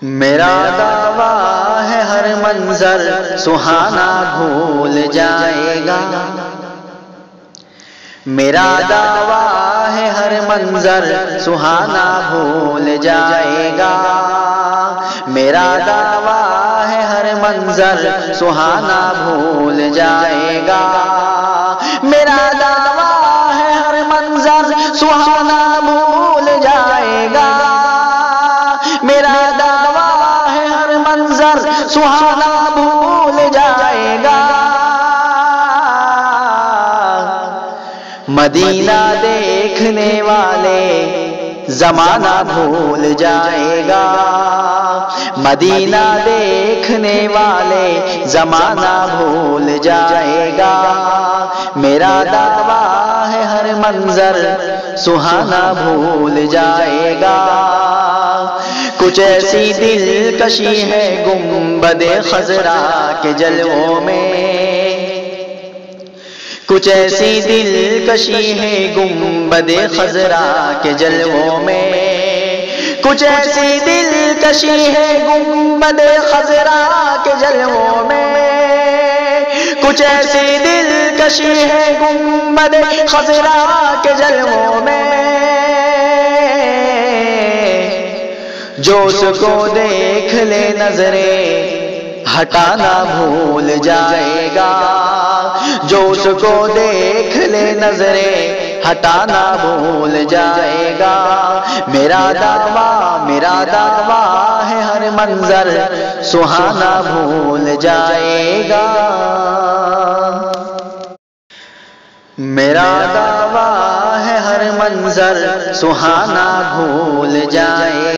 میرا دعویٰ ہے ہر منظر سہانا بھول جائے گا، میرا دعویٰ ہے ہر منظر سہانا بھول جائے گا، میرا دعویٰ ہے ہر منظر سہانا بھول جائے گا، میرا دعویٰ ہے ہر منظر سہانا بھول جائے گا، میرا دعویٰ ہے ہر منظر سہانا بھول جائے گا، مدینہ دیکھنے والے زمانہ بھول جائے گا، مدینہ دیکھنے والے زمانہ بھول جائے گا، میرا دعویٰ ہے ہر منظر سہانا بھول جائے گا، کچھ ایسی دلکشی ہے گنبد خضرا کے جلووں میں، کچھ ایسی دلکشی ہے گنبد خضرا کے جلووں میں، کچھ ایسی دلکشی ہے گنبد خضرا کے جلووں میں، کچھ ایسی دلکشی ہے گنبد خضرا کے جلووں میں، جو اس کو دیکھ لے نظریں ہٹانا بھول جائے گا، جو اس کو دیکھ لے نظریں ہٹانا بھول جائے گا، میرا دعویٰ ہے ہر منظر سہانا بھول جائے گا، میرا دعویٰ ہے ہر منظر سہانا بھول جائے گا۔